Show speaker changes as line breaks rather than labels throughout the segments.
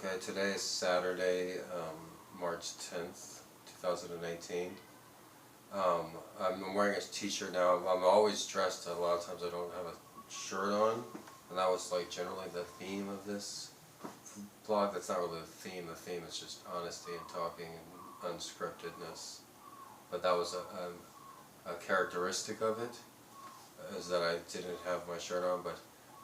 Okay, today is Saturday, March 10th, 2018. I'm wearing a t-shirt now. I'm always dressed. A lot of times I don't have a shirt on. And that was like generally the theme of this blog. That's not really the theme. The theme is just honesty and talking and unscriptedness. But that was a characteristic of it, is that I didn't have my shirt on. But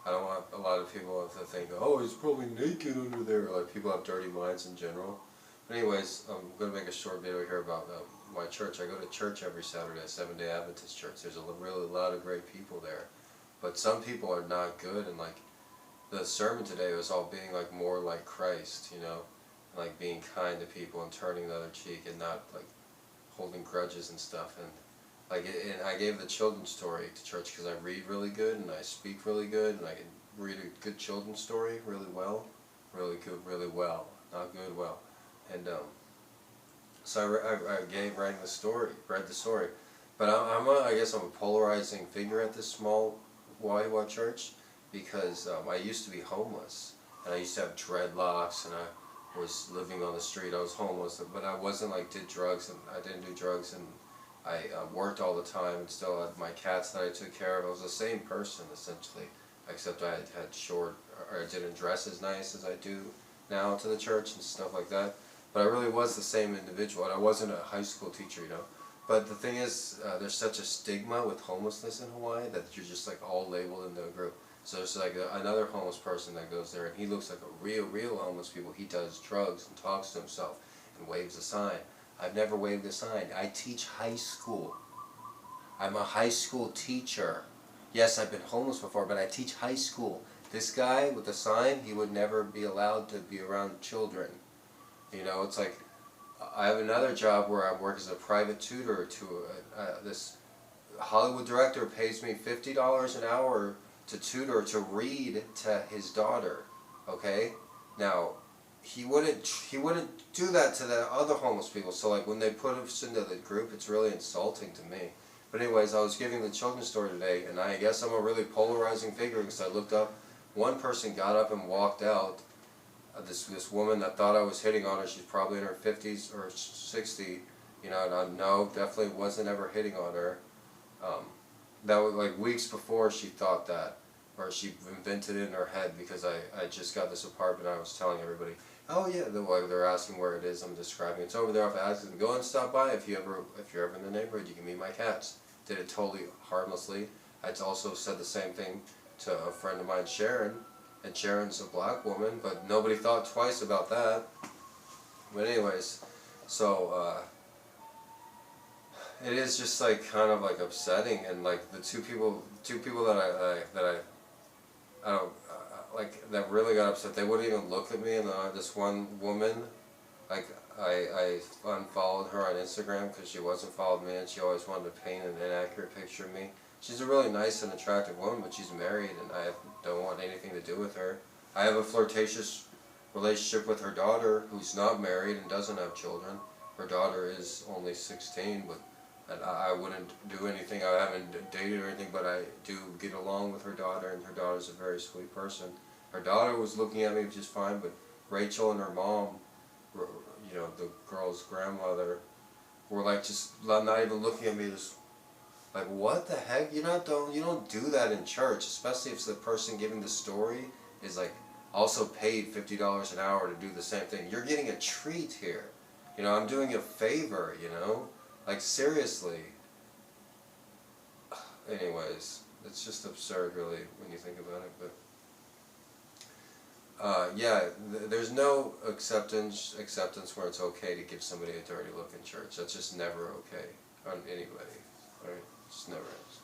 I don't want a lot of people to think, oh, he's probably naked under there. Like, people have dirty minds in general. But anyways, I'm going to make a short video here about my church. I go to church every Saturday, Seventh-day Adventist church. There's a lot of great people there. But some people are not good, and like, the sermon today was all being like more like Christ, you know? Like being kind to people and turning the other cheek and not like holding grudges and stuff. And and I gave the children's story to church because I read really good and I speak really good and I can read a good children's story really well. Really good, really well. Not good, well. And so I read the story. But I guess I'm a polarizing figure at this small YWA church because I used to be homeless. And I used to have dreadlocks and I was living on the street. I was homeless, but I wasn't like did drugs, and I didn't do drugs, and I worked all the time and still had my cats that I took care of. I was the same person essentially, except I had short, or I didn't dress as nice as I do now to the church and stuff like that. But I really was the same individual, and I wasn't a high school teacher, you know. But the thing is, there's such a stigma with homelessness in Hawaii that you're just like all labeled into a group. So there's like another homeless person that goes there, and he looks like a real homeless people. He does drugs and talks to himself and waves a sign. I've never waved a sign. I teach high school. I'm a high school teacher. Yes, I've been homeless before, but I teach high school. This guy with the sign, he would never be allowed to be around children. You know, it's like, I have another job where I work as a private tutor to this Hollywood director pays me $50 an hour to tutor, to read to his daughter, okay? Now, he wouldn't do that to the other homeless people. So like when they put us into the group, it's really insulting to me. But anyways, I was giving the children's story today, and I guess I'm a really polarizing figure because I looked up. One person got up and walked out. This woman that thought I was hitting on her. She's probably in her 50s or 60. You know, and I no, definitely wasn't ever hitting on her. That was like weeks before she thought that, or she invented it in her head because I just got this apartment. I was telling everybody, oh yeah, they're asking where it is. I'm describing it's over there off Addison. Go and stop by if you're ever in the neighborhood. You can meet my cats. Did it totally harmlessly. I also said the same thing to a friend of mine, Sharon, and Sharon's a black woman, but nobody thought twice about that. But anyways, so it is just like kind of like upsetting, and like the two people that I don't like that really got upset. They wouldn't even look at me, and this one woman, like I unfollowed her on Instagram because she wasn't followed me, and she always wanted to paint an inaccurate picture of me. She's a really nice and attractive woman, but she's married, and I don't want anything to do with her. I have a flirtatious relationship with her daughter, who's not married and doesn't have children. Her daughter is only 16, but and I wouldn't do anything. I haven't dated or anything, but I do get along with her daughter, and her daughter's a very sweet person. Her daughter was looking at me just fine, but Rachel and her mom, you know, the girl's grandmother, were like just not even looking at me. Just like, what the heck? You don't do that in church, especially if the person giving the story is like also paid $50 an hour to do the same thing. You're getting a treat here. You know, I'm doing a favor. You know. Like, seriously. Anyways, it's just absurd, really, when you think about it. But yeah, there's no acceptance where it's okay to give somebody a dirty look in church. That's just never okay on anybody. Right? It just never is.